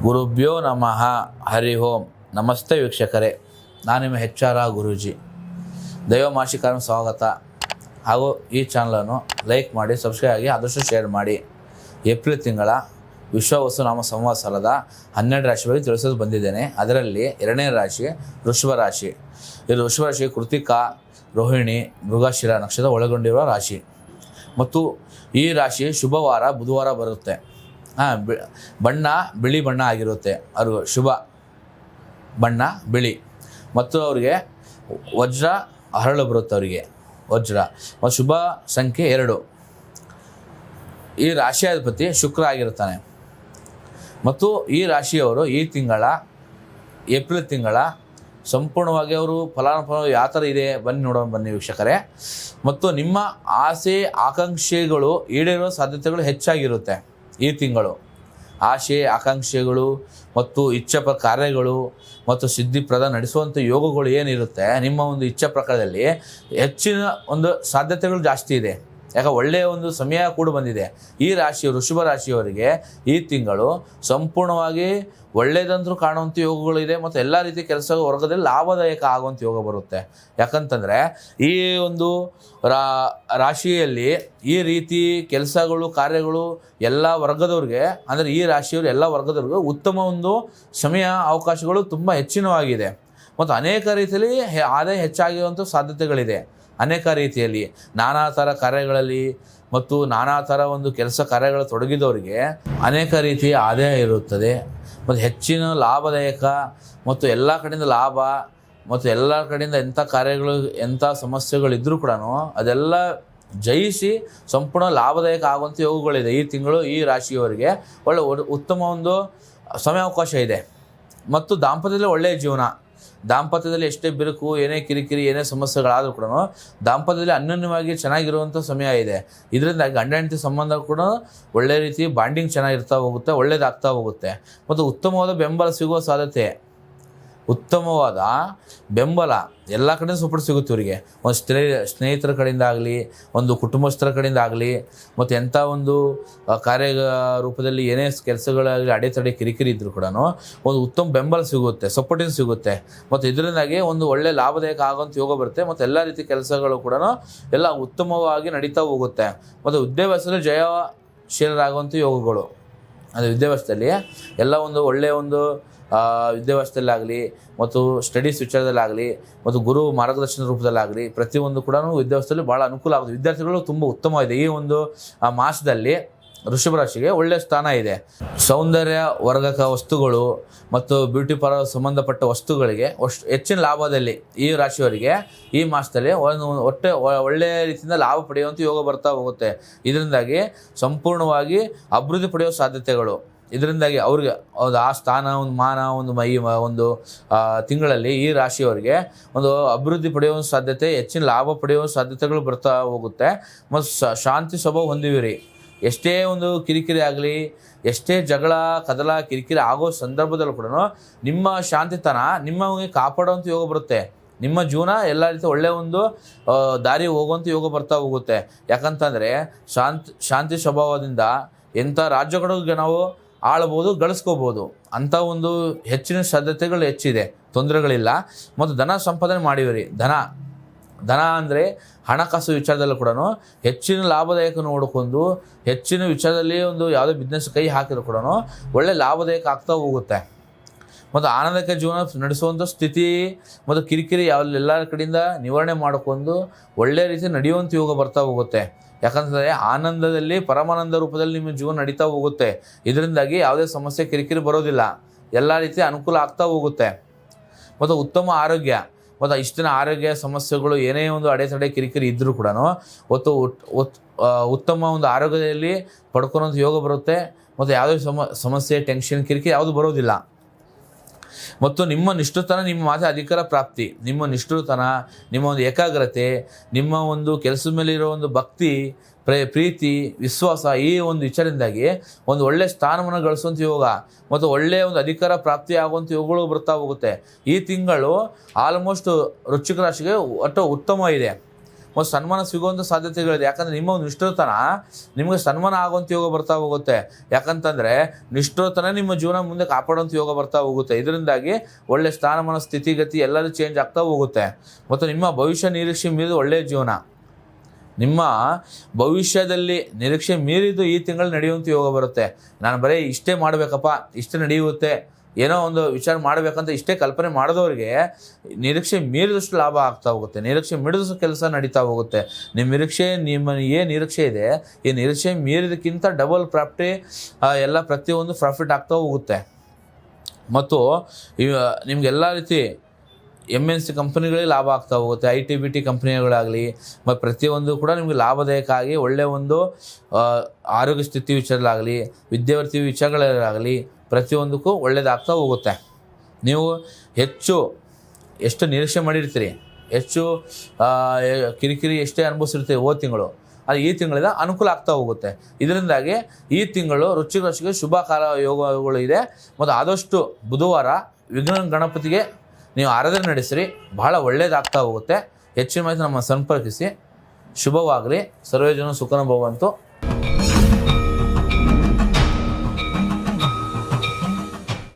ಗುರುಭ್ಯೋ ನಮಃ. ಹರಿ ಓಂ. ನಮಸ್ತೆ ವೀಕ್ಷಕರೇ, ನಾನು ನಿಮ್ಮ HR ಗುರೂಜಿ. ದೈವಮಾಸಿಕರ ಸ್ವಾಗತ. ಹಾಗೂ ಈ ಚಾನಲನ್ನು ಲೈಕ್ ಮಾಡಿ, ಸಬ್ಸ್ಕ್ರೈಬ್ ಆಗಿ, ಆದಷ್ಟು ಶೇರ್ ಮಾಡಿ. ಏಪ್ರಿಲ್ ತಿಂಗಳ ವಿಶ್ವ ನಾಮ ಸಂವತ್ಸರದ 12 ರಾಶಿ ಬಗ್ಗೆ ತಿಳಿಸೋದು ಬಂದಿದ್ದೇನೆ. ಅದರಲ್ಲಿ 2ನೇ ರಾಶಿ ವೃಷಭ ರಾಶಿ. ಇದು ವೃಷಭ ರಾಶಿ ಕೃತಿಕಾ, ರೋಹಿಣಿ, ಮೃಗಶಿರ ನಕ್ಷತ್ರ ಒಳಗೊಂಡಿರುವ ರಾಶಿ. ಮತ್ತು ಈ ರಾಶಿ ಶುಭವಾರ ಬುಧವಾರ ಬರುತ್ತೆ. ಬಣ್ಣ ಬಿಳಿ ಬಣ್ಣ ಆಗಿರುತ್ತೆ. ಅವ್ರಿಗೆ ಶುಭ ಬಣ್ಣ ಬಿಳಿ. ಮತ್ತು ಅವರಿಗೆ ವಜ್ರ ಹರಳು ಬರುತ್ತೆ. ಅವರಿಗೆ ವಜ್ರ ಮತ್ತು ಶುಭ ಸಂಖ್ಯೆ 2. ಈ ರಾಶಿಯಾಧಿಪತಿ ಶುಕ್ರ ಆಗಿರ್ತಾನೆ. ಮತ್ತು ಈ ರಾಶಿಯವರು ಈ ತಿಂಗಳ ಏಪ್ರಿಲ್ ತಿಂಗಳ ಸಂಪೂರ್ಣವಾಗಿ ಅವರು ಫಲಾನುಫಲ ಯಾವ ಥರ ಇದೆ ನೋಡೋಣ ಬನ್ನಿ ವೀಕ್ಷಕರೇ. ಮತ್ತು ನಿಮ್ಮ ಆಸೆ ಆಕಾಂಕ್ಷೆಗಳು ಈಡೇರುವ ಸಾಧ್ಯತೆಗಳು ಹೆಚ್ಚಾಗಿರುತ್ತೆ. ಈ ತಿಂಗಳು ಆಸೆ ಆಕಾಂಕ್ಷೆಗಳು ಮತ್ತು ಇಚ್ಛಾಪ ಕಾರ್ಯಗಳು ಮತ್ತು ಸಿದ್ಧಿಪ್ರದ ನಡೆಸುವಂಥ ಯೋಗಗಳು ಏನಿರುತ್ತೆ, ನಿಮ್ಮ ಒಂದು ಇಚ್ಛಾ ಪ್ರಕಾರದಲ್ಲಿ ಹೆಚ್ಚಿನ ಒಂದು ಸಾಧ್ಯತೆಗಳು ಜಾಸ್ತಿ ಇದೆ. ಯಾಕೆ ಒಳ್ಳೆಯ ಒಂದು ಸಮಯ ಕೂಡ ಬಂದಿದೆ. ಈ ರಾಶಿ ವೃಷಭ ರಾಶಿಯವರಿಗೆ ಈ ತಿಂಗಳು ಸಂಪೂರ್ಣವಾಗಿ ಒಳ್ಳೆಯದಂತೂ ಕಾಣುವಂಥ ಯೋಗಗಳಿದೆ. ಮತ್ತು ಎಲ್ಲ ರೀತಿ ಕೆಲಸ ವರ್ಗದಲ್ಲಿ ಲಾಭದಾಯಕ ಆಗುವಂಥ ಯೋಗ ಬರುತ್ತೆ. ಯಾಕಂತಂದರೆ ಈ ಒಂದು ರಾಶಿಯಲ್ಲಿ ಈ ರೀತಿ ಕೆಲಸಗಳು ಕಾರ್ಯಗಳು ಎಲ್ಲ ವರ್ಗದವ್ರಿಗೆ, ಅಂದರೆ ಈ ರಾಶಿಯವರು ಎಲ್ಲ ವರ್ಗದವ್ರಿಗೆ ಉತ್ತಮ ಒಂದು ಸಮಯ ಅವಕಾಶಗಳು ತುಂಬ ಹೆಚ್ಚಿನವಾಗಿದೆ. ಮತ್ತು ಅನೇಕ ರೀತಿಯಲ್ಲಿ ಆದಾಯ ಹೆಚ್ಚಾಗಿರುವಂಥ ಸಾಧ್ಯತೆಗಳಿದೆ. ಅನೇಕ ರೀತಿಯಲ್ಲಿ ನಾನಾ ಥರ ಕಾರ್ಯಗಳಲ್ಲಿ ಮತ್ತು ನಾನಾ ಥರ ಒಂದು ಕೆಲಸ ಕಾರ್ಯಗಳು ತೊಡಗಿದವರಿಗೆ ಅನೇಕ ರೀತಿಯ ಆದಾಯ ಇರುತ್ತದೆ. ಮತ್ತು ಹೆಚ್ಚಿನ ಲಾಭದಾಯಕ ಮತ್ತು ಎಲ್ಲ ಕಡೆಯಿಂದ ಲಾಭ ಮತ್ತು ಎಲ್ಲ ಕಡೆಯಿಂದ ಎಂಥ ಕಾರ್ಯಗಳು ಎಂಥ ಸಮಸ್ಯೆಗಳಿದ್ದರೂ ಕೂಡ ಅದೆಲ್ಲ ಜಯಿಸಿ ಸಂಪೂರ್ಣ ಲಾಭದಾಯಕ ಆಗುವಂಥ ಯೋಗಗಳಿದೆ. ಈ ತಿಂಗಳು ಈ ರಾಶಿಯವರಿಗೆ ಉತ್ತಮ ಒಂದು ಸಮಯಾವಕಾಶ ಇದೆ. ಮತ್ತು ದಾಂಪತ್ಯದಲ್ಲಿ ಒಳ್ಳೆಯ ಜೀವನ. ದಾಂಪತ್ಯದಲ್ಲಿ ಎಷ್ಟೇ ಬಿರುಕು, ಏನೇ ಕಿರಿಕಿರಿ, ಏನೇ ಸಮಸ್ಯೆಗಳಾದರೂ ಕೂಡ ದಾಂಪತ್ಯದಲ್ಲಿ ಅನ್ಯೋನ್ಯವಾಗಿ ಚೆನ್ನಾಗಿರುವಂಥ ಸಮಯ ಇದೆ. ಇದರಿಂದ ಗಂಡ ಹೆಂಡತಿ ಸಂಬಂಧ ಕೂಡ ಒಳ್ಳೆ ರೀತಿ ಬಾಂಡಿಂಗ್ ಚೆನ್ನಾಗಿರ್ತಾ ಹೋಗುತ್ತೆ, ಒಳ್ಳೇದಾಗ್ತಾ ಹೋಗುತ್ತೆ. ಮತ್ತು ಉತ್ತಮವಾದ ಬೆಂಬಲ ಸಿಗುವ ಸಾಧ್ಯತೆ, ಉತ್ತಮವಾದ ಬೆಂಬಲ ಎಲ್ಲ ಕಡೆಯಿಂದ ಸಪೋರ್ಟ್ ಸಿಗುತ್ತೆ ಇವರಿಗೆ. ಒಂದು ಸ್ನೇಹಿತರ ಕಡೆಯಿಂದ ಆಗಲಿ, ಒಂದು ಕುಟುಂಬಸ್ಥರ ಕಡೆಯಿಂದ ಆಗಲಿ, ಮತ್ತು ಎಂಥ ಒಂದು ಕಾರ್ಯ ರೂಪದಲ್ಲಿ ಏನೇ ಕೆಲಸಗಳಾಗಲಿ ಅಡೆತಡೆ ಕಿರಿಕಿರಿ ಇದ್ದರೂ ಕೂಡ ಒಂದು ಉತ್ತಮ ಬೆಂಬಲ ಸಿಗುತ್ತೆ, ಸಪೋರ್ಟಿಂಗ್ ಸಿಗುತ್ತೆ. ಮತ್ತು ಇದರಿಂದಾಗಿ ಒಂದು ಒಳ್ಳೆ ಲಾಭದಾಯಕ ಆಗುವಂಥ ಯೋಗ ಬರುತ್ತೆ. ಮತ್ತು ಎಲ್ಲ ರೀತಿ ಕೆಲಸಗಳು ಕೂಡ ಎಲ್ಲ ಉತ್ತಮವಾಗಿ ನಡೀತಾ ಹೋಗುತ್ತೆ. ಮತ್ತು ವಿದ್ಯಾಭ್ಯಾಸದಲ್ಲಿ ಜಯಶೀಲರಾಗುವಂಥ ಯೋಗಗಳು, ಅದು ವಿದ್ಯಾಭ್ಯಾಸದಲ್ಲಿ ಎಲ್ಲ ಒಂದು ಒಳ್ಳೆಯ ಒಂದು ವಿದ್ಯಾಭ್ಯಾಸದಲ್ಲಾಗಲಿ ಮತ್ತು ಸ್ಟಡೀಸ್ ವಿಚಾರದಲ್ಲಾಗಲಿ ಮತ್ತು ಗುರು ಮಾರ್ಗದರ್ಶನ ರೂಪದಲ್ಲಾಗಲಿ ಪ್ರತಿಯೊಂದು ಕೂಡ ವಿದ್ಯಾಭ್ಯಾಸದಲ್ಲಿ ಭಾಳ ಅನುಕೂಲ ಆಗುತ್ತೆ. ವಿದ್ಯಾರ್ಥಿಗಳು ತುಂಬ ಉತ್ತಮವಾಗಿದೆ. ಈ ಒಂದು ಮಾಸದಲ್ಲಿ ವೃಷಭ ರಾಶಿಗೆ ಒಳ್ಳೆಯ ಸ್ಥಾನ ಇದೆ. ಸೌಂದರ್ಯ ವರ್ಧಕ ವಸ್ತುಗಳು ಮತ್ತು ಬ್ಯೂಟಿ ಪಾರ್ಲರ್ ಸಂಬಂಧಪಟ್ಟ ವಸ್ತುಗಳಿಗೆ ಹೆಚ್ಚಿನ ಲಾಭದಲ್ಲಿ ಈ ರಾಶಿಯವರಿಗೆ ಈ ಮಾಸದಲ್ಲಿ ಒಳ್ಳೆಯ ರೀತಿಯಿಂದ ಲಾಭ ಪಡೆಯುವಂಥ ಯೋಗ ಬರ್ತಾ ಹೋಗುತ್ತೆ. ಇದರಿಂದಾಗಿ ಸಂಪೂರ್ಣವಾಗಿ ಅಭಿವೃದ್ಧಿ ಪಡೆಯುವ ಸಾಧ್ಯತೆಗಳು, ಇದರಿಂದಾಗಿ ಅವ್ರಿಗೆ ಆ ಸ್ಥಾನ, ಒಂದು ಮಾನ, ಒಂದು ತಿಂಗಳಲ್ಲಿ ಈ ರಾಶಿಯವರಿಗೆ ಒಂದು ಅಭಿವೃದ್ಧಿ ಪಡೆಯುವ ಸಾಧ್ಯತೆ, ಹೆಚ್ಚಿನ ಲಾಭ ಪಡೆಯುವ ಸಾಧ್ಯತೆಗಳು ಬರ್ತಾ ಹೋಗುತ್ತೆ. ಮತ್ತು ಶಾಂತಿ ಸ್ವಭಾವ ಹೊಂದಿವಿರಿ. ಎಷ್ಟೇ ಒಂದು ಕಿರಿಕಿರಿ ಆಗಲಿ, ಎಷ್ಟೇ ಜಗಳ ಕದಲ ಕಿರಿಕಿರಿ ಆಗೋ ಸಂದರ್ಭದಲ್ಲೂ ಕೂಡ ನಿಮ್ಮ ಶಾಂತಿತನ ನಿಮಗೆ ಕಾಪಾಡುವಂಥ ಯೋಗ ಬರುತ್ತೆ. ನಿಮ್ಮ ಜೀವನ ಎಲ್ಲ ರೀತಿ ಒಳ್ಳೆಯ ಒಂದು ದಾರಿ ಹೋಗುವಂಥ ಯೋಗ ಬರ್ತಾ ಹೋಗುತ್ತೆ. ಯಾಕಂತಂದರೆ ಶಾಂತಿ ಸ್ವಭಾವದಿಂದ ಎಂಥ ರಾಜ್ಯಗಳಿಗೆ ನಾವು ಆಳ್ಬೋದು, ಗಳಿಸ್ಕೋಬೋದು. ಅಂಥ ಒಂದು ಹೆಚ್ಚಿನ ಸಾಧ್ಯತೆಗಳು ಹೆಚ್ಚಿದೆ, ತೊಂದರೆಗಳಿಲ್ಲ. ಮತ್ತು ಧನ ಸಂಪಾದನೆ ಮಾಡಿವಿರಿ. ಧನ ಅಂದರೆ ಹಣಕಾಸು ವಿಚಾರದಲ್ಲೂ ಕೂಡ ಹೆಚ್ಚಿನ ಲಾಭದಾಯಕ ನೋಡಿಕೊಂಡು ಹೆಚ್ಚಿನ ವಿಚಾರದಲ್ಲಿ ಒಂದು ಯಾವುದೇ ಬಿಸ್ನೆಸ್ ಕೈ ಹಾಕಿದ್ರು ಕೂಡ ಒಳ್ಳೆ ಲಾಭದಾಯಕ ಆಗ್ತಾ ಹೋಗುತ್ತೆ. ಮತ್ತು ಆನಂದಕ ಜೀವನ ನಡೆಸುವಂಥ ಸ್ಥಿತಿ ಮತ್ತು ಕಿರಿಕಿರಿ ಎಲ್ಲ ಕಡೆಯಿಂದ ನಿವಾರಣೆ ಮಾಡಿಕೊಂಡು ಒಳ್ಳೆಯ ರೀತಿ ನಡೆಯುವಂಥ ಯೋಗ ಬರ್ತಾ ಹೋಗುತ್ತೆ. ಯಾಕಂತಂದರೆ ಆನಂದದಲ್ಲಿ ಪರಮಾನಂದ ರೂಪದಲ್ಲಿ ನಿಮ್ಮ ಜೀವನ ನಡೀತಾ ಹೋಗುತ್ತೆ. ಇದರಿಂದಾಗಿ ಯಾವುದೇ ಸಮಸ್ಯೆ ಕಿರಿಕಿರಿ ಬರೋದಿಲ್ಲ, ಎಲ್ಲ ರೀತಿ ಅನುಕೂಲ ಆಗ್ತಾ ಹೋಗುತ್ತೆ. ಮತ್ತು ಉತ್ತಮ ಆರೋಗ್ಯ ಮತ್ತು ಇಷ್ಟಿನ ಆರೋಗ್ಯ ಸಮಸ್ಯೆಗಳು ಏನೇ ಒಂದು ಅಡೆತಡೆ ಕಿರಿಕಿರಿ ಇದ್ದರೂ ಕೂಡ ಉತ್ತಮ ಒಂದು ಆರೋಗ್ಯದಲ್ಲಿ ಪಡ್ಕೊಳ್ಳೋಂಥ ಯೋಗ ಬರುತ್ತೆ. ಮತ್ತು ಯಾವುದೇ ಸಮಸ್ಯೆ ಟೆನ್ಷನ್ ಕಿರಿಕಿರಿ ಯಾವುದು ಬರೋದಿಲ್ಲ. ಮತ್ತು ನಿಮ್ಮ ನಿಷ್ಠುತನ, ನಿಮ್ಮ ಮಾತೆ ಅಧಿಕಾರ ಪ್ರಾಪ್ತಿ, ನಿಮ್ಮ ನಿಷ್ಠುತನ, ನಿಮ್ಮ ಒಂದು ಏಕಾಗ್ರತೆ, ನಿಮ್ಮ ಒಂದು ಕೆಲಸದ ಮೇಲೆ ಇರೋ ಒಂದು ಭಕ್ತಿ, ಪ್ರೀತಿ, ವಿಶ್ವಾಸ, ಈ ಒಂದು ವಿಚಾರದಿಂದಾಗಿ ಒಂದು ಒಳ್ಳೆಯ ಸ್ಥಾನವನ್ನು ಗಳಿಸುವಂಥ ಯೋಗ ಮತ್ತು ಒಳ್ಳೆಯ ಒಂದು ಅಧಿಕಾರ ಪ್ರಾಪ್ತಿ ಆಗುವಂಥ ಯೋಗಗಳು ಬರ್ತಾ ಹೋಗುತ್ತೆ. ಈ ತಿಂಗಳು ಆಲ್ಮೋಸ್ಟ್ ವೃಶ್ಚಿಕ ರಾಶಿಗೆ ಉತ್ತಮ ಇದೆ. ಮತ್ತು ಸನ್ಮಾನ ಸಿಗುವಂಥ ಸಾಧ್ಯತೆಗಳಿದೆ. ಯಾಕಂದರೆ ನಿಮ್ಮ ಒಂದು ನಿಷ್ಠುರತನ ನಿಮಗೆ ಸನ್ಮಾನ ಆಗುವಂಥ ಯೋಗ ಬರ್ತಾ ಹೋಗುತ್ತೆ. ಯಾಕಂತಂದರೆ ನಿಷ್ಠುರತನ ನಿಮ್ಮ ಜೀವನ ಮುಂದೆ ಕಾಪಾಡುವಂಥ ಯೋಗ ಬರ್ತಾ ಹೋಗುತ್ತೆ. ಇದರಿಂದಾಗಿ ಒಳ್ಳೆ ಸ್ಥಾನಮಾನ ಸ್ಥಿತಿಗತಿ ಎಲ್ಲರೂ ಚೇಂಜ್ ಆಗ್ತಾ ಹೋಗುತ್ತೆ. ಮತ್ತು ನಿಮ್ಮ ಭವಿಷ್ಯ ನಿರೀಕ್ಷೆ ಮೀರಿದ ಒಳ್ಳೆಯ ಜೀವನ, ನಿಮ್ಮ ಭವಿಷ್ಯದಲ್ಲಿ ನಿರೀಕ್ಷೆ ಮೀರಿದ್ದು ಈ ತಿಂಗಳು ನಡೆಯುವಂಥ ಯೋಗ ಬರುತ್ತೆ. ನಾನು ಬರೀ ಇಷ್ಟೇ ಮಾಡಬೇಕಪ್ಪ, ಇಷ್ಟೇ ನಡೆಯುತ್ತೆ, ಏನೋ ಒಂದು ವಿಚಾರ ಮಾಡಬೇಕಂತ ಇಷ್ಟೇ ಕಲ್ಪನೆ ಮಾಡಿದವ್ರಿಗೆ ನಿರೀಕ್ಷೆ ಮೀರಿದಷ್ಟು ಲಾಭ ಆಗ್ತಾ ಹೋಗುತ್ತೆ. ನಿರೀಕ್ಷೆ ಮೀರಿದಷ್ಟು ಕೆಲಸ ನಡೀತಾ ಹೋಗುತ್ತೆ. ನಿಮ್ಮ ನಿರೀಕ್ಷೆ, ನಿಮ್ಮ ಏನು ನಿರೀಕ್ಷೆ ಇದೆ ಈ ನಿರೀಕ್ಷೆ ಮೀರಿದಕ್ಕಿಂತ ಡಬಲ್ ಪ್ರಾಫಿಟ್ ಎಲ್ಲ ಪ್ರತಿಯೊಂದು ಪ್ರಾಫಿಟ್ ಆಗ್ತಾ ಹೋಗುತ್ತೆ. ಮತ್ತು ನಿಮಗೆಲ್ಲ ರೀತಿ MNC ಕಂಪ್ನಿಗಳಿಗೆ ಲಾಭ ಆಗ್ತಾ ಹೋಗುತ್ತೆ. IT-BT ಕಂಪ್ನಿಗಳಾಗಲಿ ಮತ್ತು ಪ್ರತಿಯೊಂದು ಕೂಡ ನಿಮಗೆ ಲಾಭದಾಯಕ ಆಗಿ ಒಳ್ಳೆಯ ಒಂದು ಆರೋಗ್ಯ ಸ್ಥಿತಿ ವಿಚಾರಗಳಾಗಲಿ, ವಿದ್ಯಾರ್ಥಿ ವಿಚಾರಗಳಾಗಲಿ ಪ್ರತಿಯೊಂದಕ್ಕೂ ಒಳ್ಳೆಯದಾಗ್ತಾ ಹೋಗುತ್ತೆ. ನೀವು ಎಷ್ಟು ನಿರೀಕ್ಷೆ ಮಾಡಿರ್ತೀರಿ, ಹೆಚ್ಚು ಕಿರಿಕಿರಿ ಎಷ್ಟೇ ಅನುಭವಿಸಿರ್ತೀರಿ ಹೋದ ತಿಂಗಳು, ಅದು ಈ ತಿಂಗಳಿಂದ ಅನುಕೂಲ ಆಗ್ತಾ ಹೋಗುತ್ತೆ. ಇದರಿಂದಾಗಿ ಈ ತಿಂಗಳು ವೃಶ್ಚಿಕ ರಾಶಿಗೆ ಶುಭ ಕಾಲ ಯೋಗಗಳು ಇದೆ. ಮತ್ತು ಆದಷ್ಟು ಬುಧವಾರ ವಿಘ್ನ ಗಣಪತಿಗೆ ನೀವು ಆರಾಧನೆ ನಡೆಸಿರಿ, ಬಹಳ ಒಳ್ಳೆಯದಾಗ್ತಾ ಹೋಗುತ್ತೆ. ಹೆಚ್ಚಿನ ಮಾಹಿತಿ ನಮ್ಮ ಸಂಪರ್ಕಿಸಿ. ಶುಭವಾಗಲಿ. ಸರ್ವೇ ಜನ ಸುಖನ ಭವಂತು.